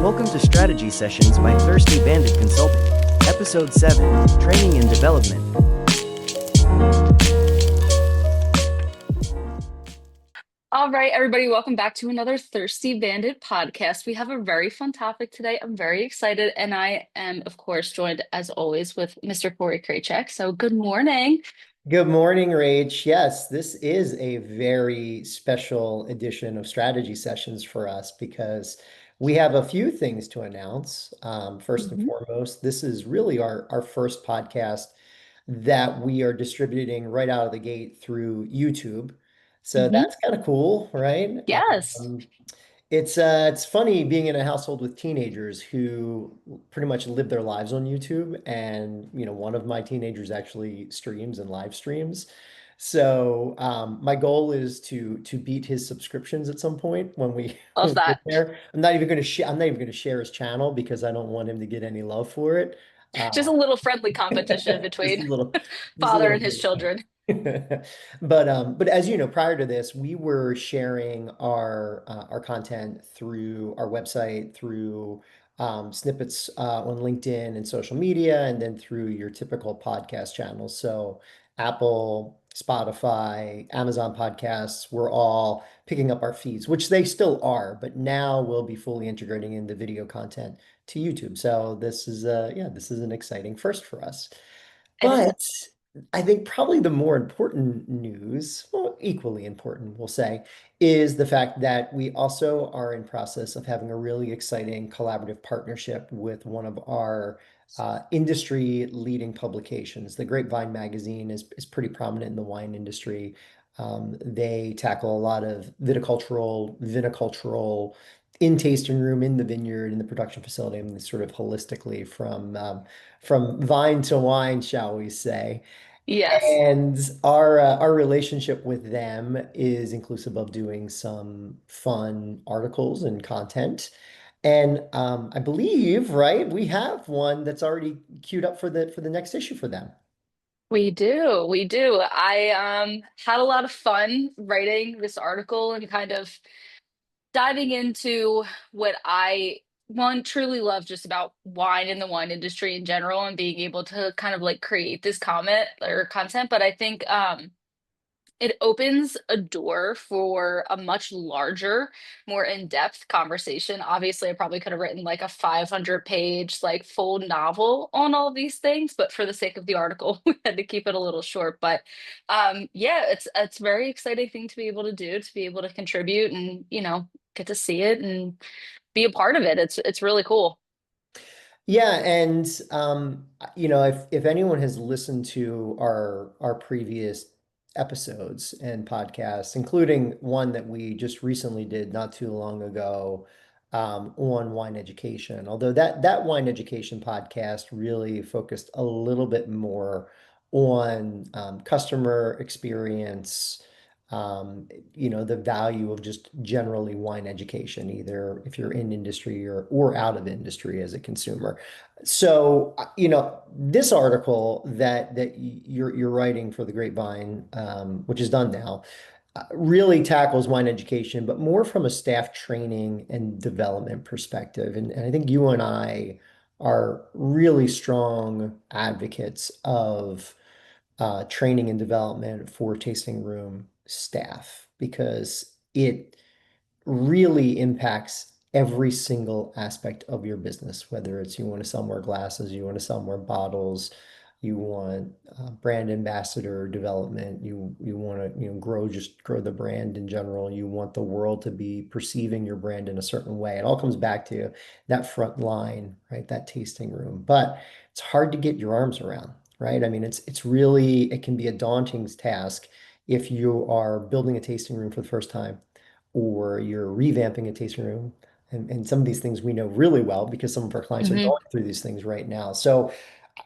Welcome to Strategy Sessions by Thirsty Bandit Consulting. Episode 7, Training and Development. All right, everybody, welcome back to another Thirsty Bandit podcast. We have a very fun topic today. I'm very excited, and I am, of course, joined as always with Mr. Corey Kraychek. So, good morning. Good morning, Rach. Yes, this is a very special edition of strategy sessions for us because we have a few things to announce. First and Mhm. foremost, this is really our first podcast that we are distributing right out of the gate through YouTube. So Mhm. that's kind of cool, right? Yes. Um, it's funny being in a household with teenagers who pretty much live their lives on YouTube, and one of my teenagers actually streams and live streams. So my goal is to beat his subscriptions at some point when we when Love we get that. there. I'm not even going to share his channel because I don't want him to get any love for it. Just Uh, a little friendly competition just a between little, just a father little and his bit. children. But as you know, prior to this, we were sharing our content through our website, through snippets on LinkedIn and social media, and then through your typical podcast channels. So Apple, Spotify, Amazon podcasts, we're all picking up our feeds, which they still are, but now we'll be fully integrating in the video content to YouTube. So this is an exciting first for us. It But is. I think probably the more important news, well, equally important, we'll say, is the fact that we also are in process of having a really exciting collaborative partnership with one of our industry leading publications. The Grapevine magazine is pretty prominent in the wine industry. They tackle a lot of vinicultural, in tasting room, in the vineyard, in the production facility, I mean, sort of holistically from vine to wine, shall we say. Yes. And our relationship with them is inclusive of doing some fun articles and content. And I believe, right, we have one that's already queued up for the next issue for them. We do. We do. I had a lot of fun writing this article and kind of diving into what I one truly love just about wine and the wine industry in general and being able to kind of like create this comment or content. But I think it opens a door for a much larger, more in-depth conversation. Obviously, I probably could have written like a 500 page, like full novel on all these things, but for the sake of the article, we had to keep it a little short. But yeah, it's a very exciting thing to be able to do, to be able to contribute and, get to see it and be a part of it. It's really cool. Yeah, and if anyone has listened to our previous episodes and podcasts, including one that we just recently did not too long ago, on wine education, although that wine education podcast really focused a little bit more on customer experience, the value of just generally wine education, either if you're in industry or out of industry as a consumer. So, this article that you're writing for the Grapevine, which is done now, really tackles wine education, but more from a staff training and development perspective. And I think you and I are really strong advocates of training and development for tasting room staff because it really impacts every single aspect of your business, whether it's you want to sell more glasses, you want to sell more bottles, you want brand ambassador development, you want to grow the brand in general, you want the world to be perceiving your brand in a certain way. It all comes back to that front line, right? That tasting room. But it's hard to get your arms around, right? I mean, it can be a daunting task if you are building a tasting room for the first time or you're revamping a tasting room. And some of these things we know really well because some of our clients are Mhm. going through these things right now. So,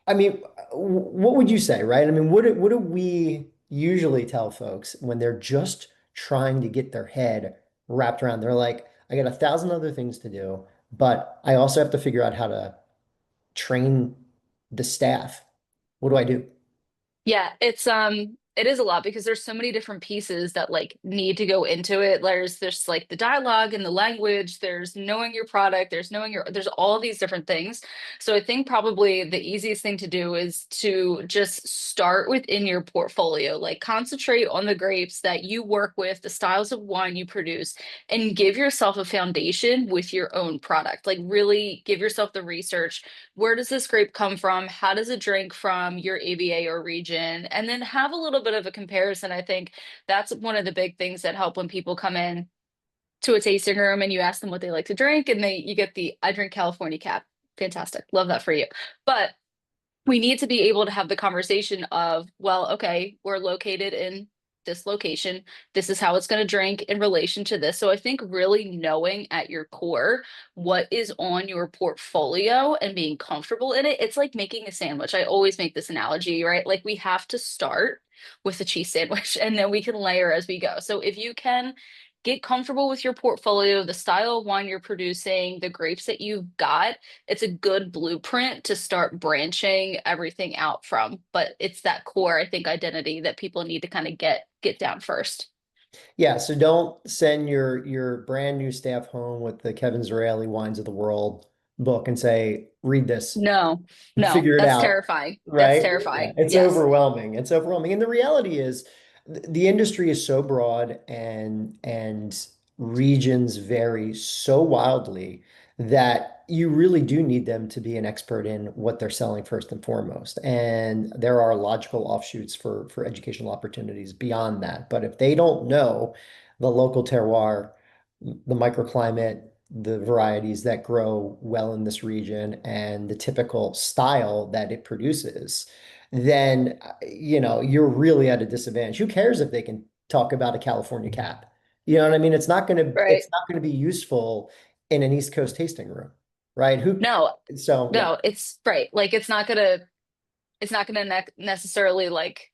I mean, what would you say, right? I mean, what do we usually tell folks when they're just trying to get their head wrapped around? They're like, I got 1,000 other things to do, but I also have to figure out how to train the staff. What do I do? Yeah, it's It is a lot because there's so many different pieces that like need to go into it. There's like the dialogue and the language, there's knowing your product, there's all these different things. So I think probably the easiest thing to do is to just start within your portfolio, like concentrate on the grapes that you work with, the styles of wine you produce, and give yourself a foundation with your own product. Like really give yourself the research. Where does this grape come from? How does it drink from your AVA or region? And then have a little bit of a comparison. I think that's one of the big things that help when people come in to a tasting room and you ask them what they like to drink, and you get the I drink California cap. Fantastic. Love that for you. But we need to be able to have the conversation of, well, okay, we're located in this location. This is how it's going to drink in relation to this. So I think really knowing at your core what is on your portfolio and being comfortable in it. It's like making a sandwich. I always make this analogy, right? Like we have to start with a cheese sandwich and then we can layer as we go. So if you can get comfortable with your portfolio, the style of wine you're producing, the grapes that you've got, it's a good blueprint to start branching everything out from. But it's that core, I think, identity that people need to kind of get down first. Yeah, so don't send your brand new staff home with the Kevin Zraeli Wines of the World book and say, read this, No, no, figure it that's out, terrifying. That's right? Yeah, terrifying. it's Yes. overwhelming. It's overwhelming. And the reality is the industry is so broad and regions vary so wildly that you really do need them to be an expert in what they're selling first and foremost. And there are logical offshoots for educational opportunities beyond that. But if they don't know the local terroir, the microclimate, the varieties that grow well in this region, and the typical style that it produces, then you're really at a disadvantage. Who cares if they can talk about a California cap? You know what I mean? Right. It's not gonna be useful in an East Coast tasting room, right? No, So yeah. no, it's right. Like it's not gonna necessarily like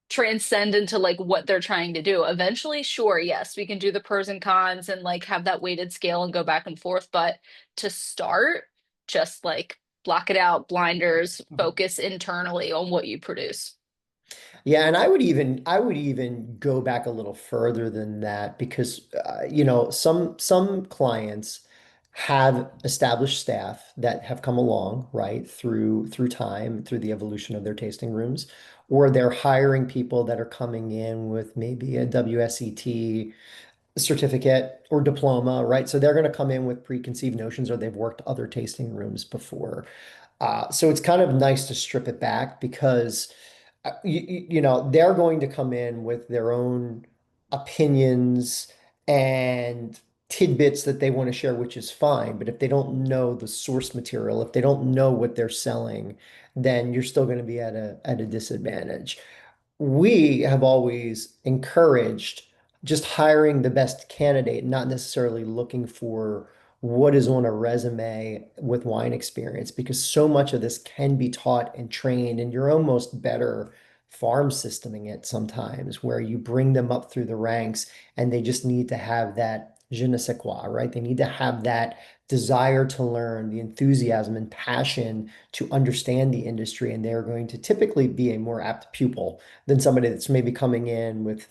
transcend into like what they're trying to do. Eventually, sure, yes, we can do the pros and cons and like have that weighted scale and go back and forth. But to start, just like block it out, blinders, focus internally on what you produce. Yeah, and I would even go back a little further than that because some clients have established staff that have come along, right, through time, through the evolution of their tasting rooms, or they're hiring people that are coming in with maybe a WSET certificate or diploma, right? So they're going to come in with preconceived notions or they've worked other tasting rooms before. So it's kind of nice to strip it back because they're going to come in with their own opinions and tidbits that they want to share, which is fine. But if they don't know the source material, if they don't know what they're selling, then you're still going to be at a disadvantage. We have always encouraged just hiring the best candidate, not necessarily looking for what is on a resume with wine experience, because so much of this can be taught and trained, and you're almost better farm systeming it sometimes, where you bring them up through the ranks and they just need to have that je ne sais quoi, right? They need to have that desire to learn, the enthusiasm and passion to understand the industry, and they're going to typically be a more apt pupil than somebody that's maybe coming in with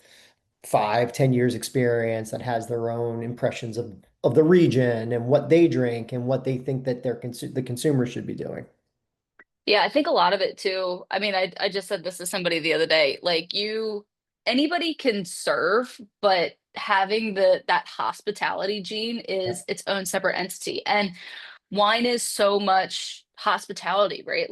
5, 10 years experience that has their own impressions of the region and what they drink and what they think that the consumer should be doing. Yeah, I think a lot of it too. I mean, I just said this to somebody the other day. Anybody can serve, but having that hospitality gene Yeah. is its own separate entity. And wine is so much hospitality, right?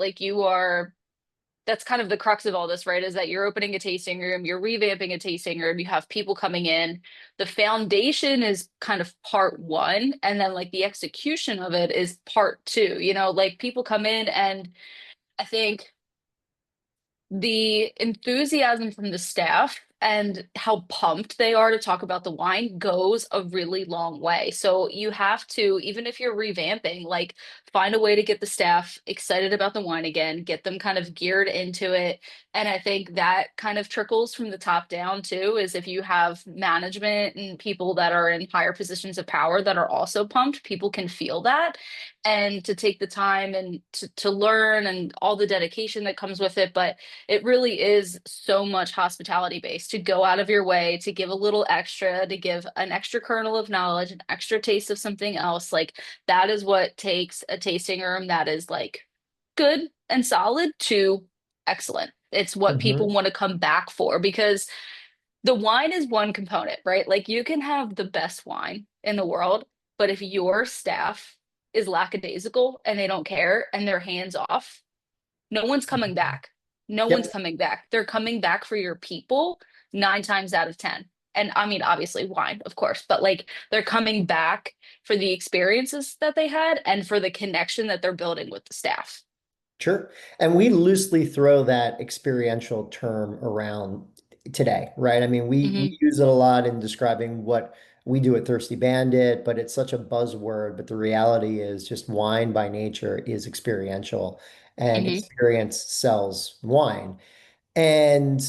That's kind of the crux of all this, right? Is that you're opening a tasting room, you're revamping a tasting room, you have people coming in. The foundation is kind of part one, and then like the execution of it is part two. Like people come in, and I think the enthusiasm from the staff and how pumped they are to talk about the wine goes a really long way. So you have to, even if you're revamping, like find a way to get the staff excited about the wine again, get them kind of geared into it. And I think that kind of trickles from the top down too, is if you have management and people that are in higher positions of power that are also pumped, people can feel that. And to take the time and to learn and all the dedication that comes with it. But it really is so much hospitality based to go out of your way to give a little extra, to give an extra kernel of knowledge, an extra taste of something else. Like that is what takes a tasting room that is like good and solid to excellent. It's what people Mhm. want to come back for because the wine is one component, right? Like you can have the best wine in the world, but if your staff is lackadaisical and they don't care and they're hands off, no one's coming back. No one's Yep. coming back. They're coming back for your people 9 times out of 10. And I mean, obviously, wine, of course, but like they're coming back for the experiences that they had and for the connection that they're building with the staff. Sure. And we loosely throw that experiential term around today, right? I mean, we Hmm. use it a lot in describing what we do at Thirsty Bandit, but it's such a buzzword. But the reality is just wine by nature is experiential, and Hmm. experience sells wine. And,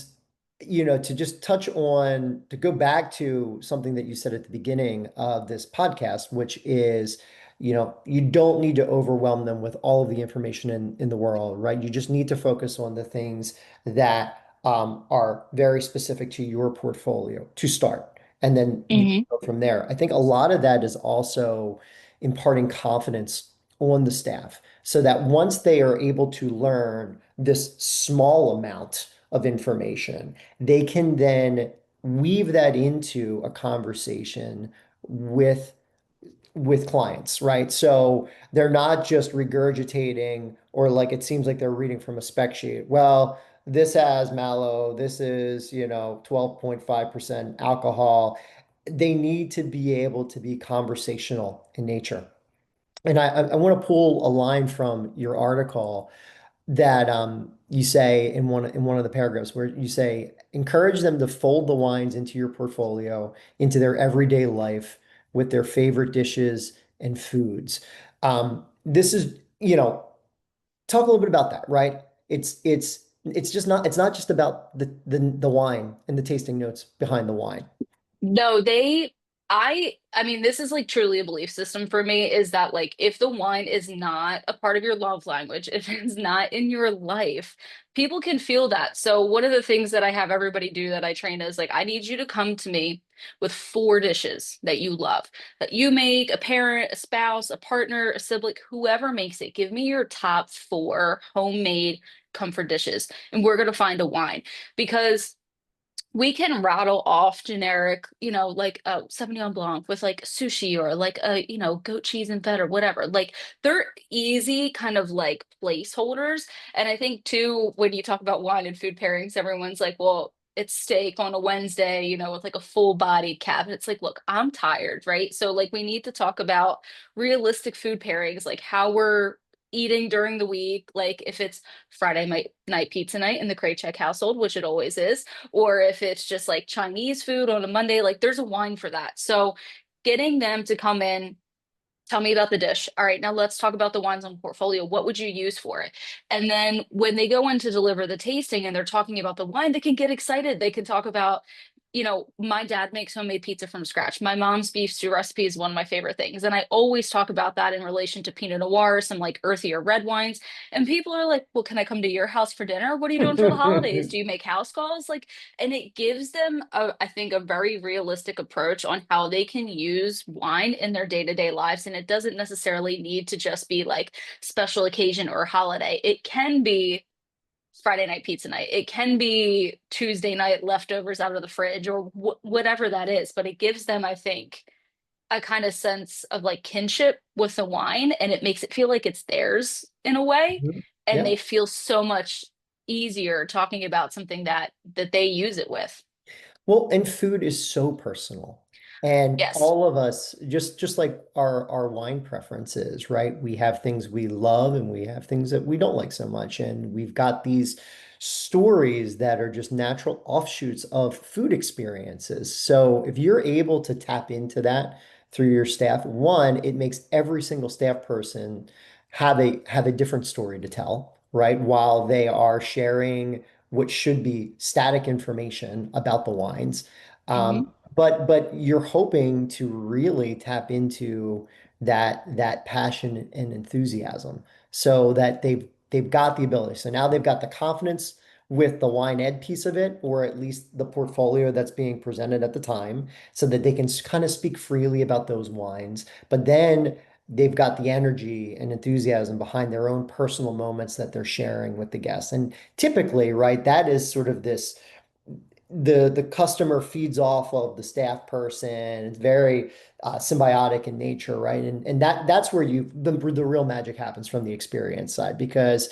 to just touch on, to go back to something that you said at the beginning of this podcast, which is, you don't need to overwhelm them with all of the information in the world, right? You just need to focus on the things that are very specific to your portfolio to start. And then you can Hmm. go from there. I think a lot of that is also imparting confidence on the staff so that once they are able to learn this small amount of information, they can then weave that into a conversation with clients, right? So they're not just regurgitating or like it seems like they're reading from a spec sheet. Well, this has mallow, this is, 12.5% alcohol. They need to be able to be conversational in nature. And I want to pull a line from your article that you say in one of the paragraphs where you say encourage them to fold the wines into your portfolio into their everyday life with their favorite dishes and foods. This is talk a little bit about that, right? It's not just about the wine and the tasting notes behind the wine. No, I mean, this is like truly a belief system for me is that like if the wine is not a part of your love language, if it's not in your life, people can feel that. So one of the things that I have everybody do that I train is like, I need you to come to me with 4 dishes that you love, that you make, a parent, a spouse, a partner, a sibling, whoever makes it. Give me your top 4 homemade comfort dishes, and we're gonna find a wine because we can rattle off generic, like a Sauvignon Blanc with like sushi or like a, goat cheese and feta or whatever. Like they're easy kind of like placeholders. And I think too, when you talk about wine and food pairings, everyone's like, well, it's steak on a Wednesday, with like a full bodied cabinet. It's like, look, I'm tired, right? So like we need to talk about realistic food pairings, like how we're eating during the week, like if it's Friday night pizza night in the Kraychek household, which it always is, or if it's just like Chinese food on a Monday, like there's a wine for that. So getting them to come in, tell me about the dish. All right, now let's talk about the wines on portfolio. What would you use for it? And then when they go in to deliver the tasting and they're talking about the wine, they can get excited. They can talk about, my dad makes homemade pizza from scratch. My mom's beef stew recipe is one of my favorite things. And I always talk about that in relation to Pinot Noir, some like earthier red wines. And people are like, well, can I come to your house for dinner? What are you doing for the holidays? Do you make house calls? Like, and it gives them, I think, a very realistic approach on how they can use wine in their day-to-day lives. And it doesn't necessarily need to just be like special occasion or holiday. It can be Friday night pizza night. It can be Tuesday night leftovers out of the fridge or whatever that is. But it gives them, I think, a kind of sense of like kinship with the wine, and it makes it feel like it's theirs in a way. Mhm. And Yeah. they feel so much easier talking about something that they use it with. Well, and food is so personal. And Yes. all of us, just like our wine preferences, right? We have things we love and we have things that we don't like so much. And we've got these stories that are just natural offshoots of food experiences. So if you're able to tap into that through your staff, one, it makes every single staff person have a different story to tell, right? While they are sharing what should be static information about the wines. Hmm. But you're hoping to really tap into that passion and enthusiasm so that they've got the ability. So now they've got the confidence with the wine ed piece of it, or at least the portfolio that's being presented at the time, so that they can kind of speak freely about those wines. But then they've got the energy and enthusiasm behind their own personal moments that they're sharing with the guests. And typically, right, that is sort of this the customer feeds off of the staff person. It's very symbiotic in nature, right? And that's where the real magic happens from the experience side, because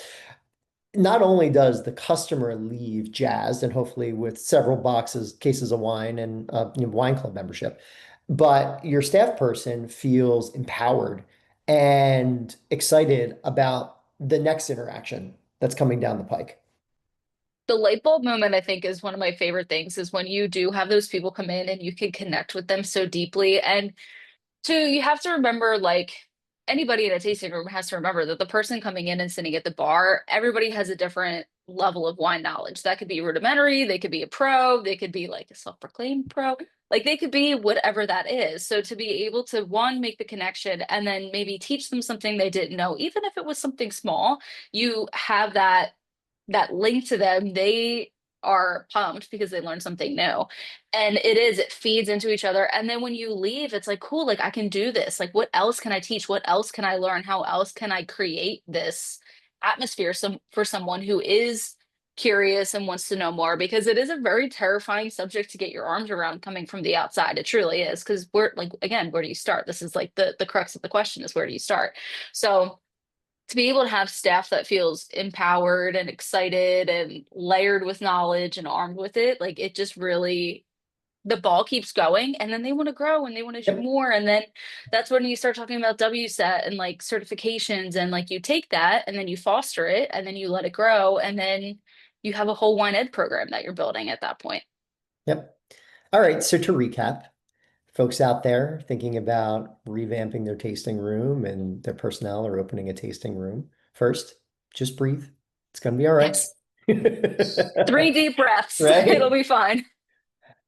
not only does the customer leave jazzed and hopefully with several cases of wine and wine club membership, but your staff person feels empowered and excited about the next interaction that's coming down the pike. The light bulb moment, I think, is one of my favorite things, is when you do have those people come in and you can connect with them so deeply. And two, you have to remember, like, anybody in a tasting room has to remember that the person coming in and sitting at the bar, everybody has a different level of wine knowledge. That could be rudimentary, they could be a pro, they could be like a self-proclaimed pro, like they could be whatever that is. So to be able to, one, make the connection and then maybe teach them something they didn't know, even if it was something small, you have that link to them. They are pumped because they learned something new. And it feeds into each other. And then when you leave, it's like, cool, like I can do this. Like, what else can I teach? What else can I learn? How else can I create this atmosphere for someone who is curious and wants to know more? Because it is a very terrifying subject to get your arms around coming from the outside. It truly is. Because we're like, again, where do you start? This is like the crux of the question, is where do you start? So to be able to have staff that feels empowered and excited and layered with knowledge and armed with it, like it just really, the ball keeps going, and then they want to grow and they want to do Yep. more. And then that's when you start talking about WSET and like certifications, and like you take that and then you foster it and then you let it grow, and then you have a whole wine ed program that you're building at that point. Yep. All right. So to recap, folks out there thinking about revamping their tasting room and their personnel or opening a tasting room, first, just breathe. It's going to be all right. Yes. 3 deep breaths. It'll Right? be fine.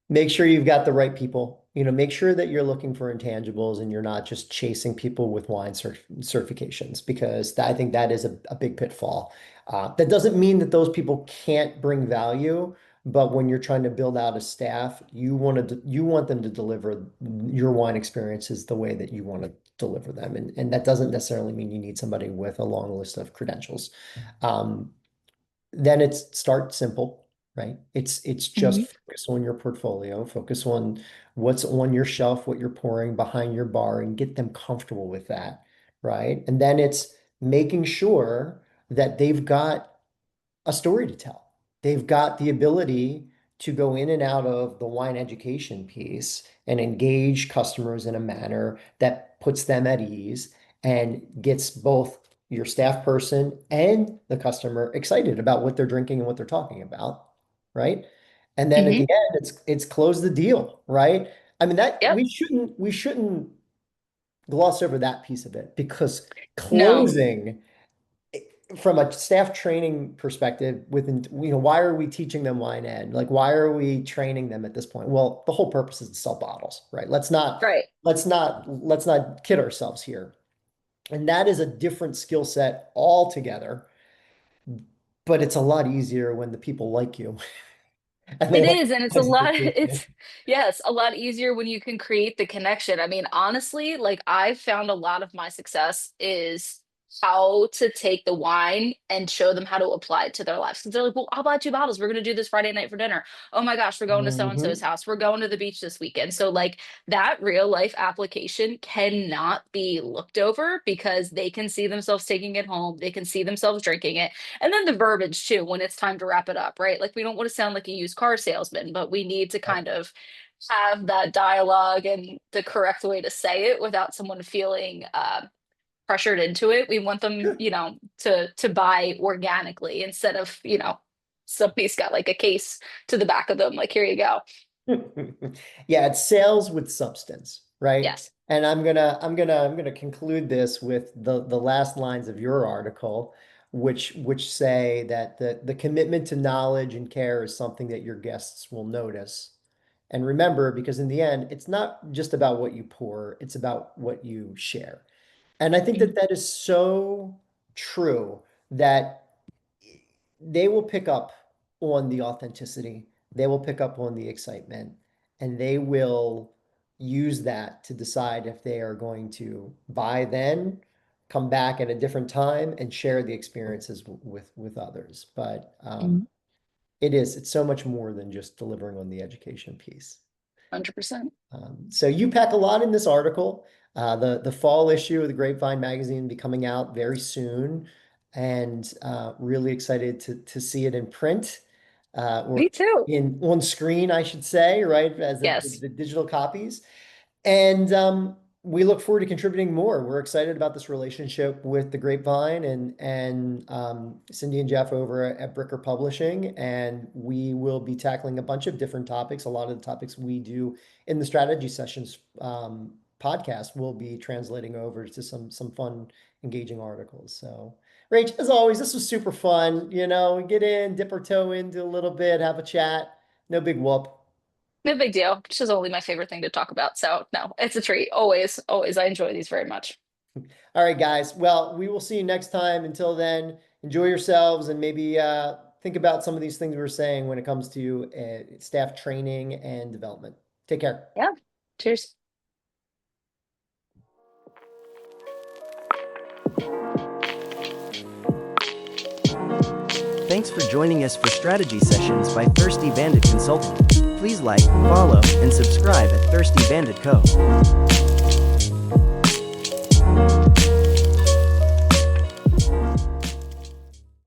Make sure you've got the right people. Make sure that you're looking for intangibles and you're not just chasing people with wine certifications, because I think that is a big pitfall. That doesn't mean that those people can't bring value, but when you're trying to build out a staff, you want them to deliver your wine experiences the way that you want to deliver them. And that doesn't necessarily mean you need somebody with a long list of credentials. Um, then it's start simple, right? It's just Mhm. focus on your portfolio, focus on what's on your shelf, what you're pouring behind your bar, and get them comfortable with that, right? And then it's making sure that they've got a story to tell. They've got the ability to go in and out of the wine education piece and engage customers in a manner that puts them at ease and gets both your staff person and the customer excited about what they're drinking and what they're talking about, right? And then at the Mhm. end, it's close the deal, right? I mean, that Yep. we shouldn't gloss over that piece of it, because No. closing from a staff training perspective, within, why are we teaching them wine ed? Like, why are we training them at this point? Well, the whole purpose is to sell bottles, right? Right. Let's not kid ourselves here. And that is a different skill set altogether, but it's a lot easier when the people like you and they It like is, and it's a what's lot. interesting. It's, yes, a lot easier when you can create the connection. I mean, honestly, like I've found a lot of my success is how to take the wine and show them how to apply it to their lives. Because they're like, well, I'll buy 2 bottles. We're gonna do this Friday night for dinner. Oh my gosh, we're going to so and so's Mhm. house. We're going to the beach this weekend. So like that real life application cannot be looked over, because they can see themselves taking it home. They can see themselves drinking it. And then the verbiage too, when it's time to wrap it up, right? Like we don't want to sound like a used car salesman, but we need to kind of have that dialogue and the correct way to say it without someone feeling pressured into it. We want them, to buy organically, instead of, somebody's got like a case to the back of them, like, here you go. Yeah, it's sales with substance, right? Yes. And I'm gonna conclude this with the last lines of your article, which say that the commitment to knowledge and care is something that your guests will notice. And remember, because in the end, it's not just about what you pour, it's about what you share. And I think that that is so true that they will pick up on the authenticity, they will pick up on the excitement, and they will use that to decide if they are going to buy then, come back at a different time, and share the experiences with others. But Mhm. it's so much more than just delivering on the education piece. 100%. So you pack a lot in this article. The fall issue of the Grapevine magazine will be coming out very soon, and really excited to see it in print, or Me too. in on screen, I should say, right, as Yes. the digital copies. And we look forward to contributing more. We're excited about this relationship with the Grapevine and Cindy and Jeff over at Bricker Publishing. And we will be tackling a bunch of different topics. A lot of the topics we do in the strategy sessions podcast will be translating over to some fun, engaging articles. So, Rach, as always, this was super fun. Get in, dip our toe into a little bit, have a chat. No big whoop. No big deal. It's just only my favorite thing to talk about. So no, it's a treat. Always, always. I enjoy these very much. All right, guys. Well, we will see you next time. Until then, enjoy yourselves and maybe think about some of these things we were saying when it comes to staff training and development. Take care. Yeah. Cheers. Thanks for joining us for Strategy Sessions by Thirsty Bandit Consulting. Please like, follow, and subscribe at Thirsty Bandit Co.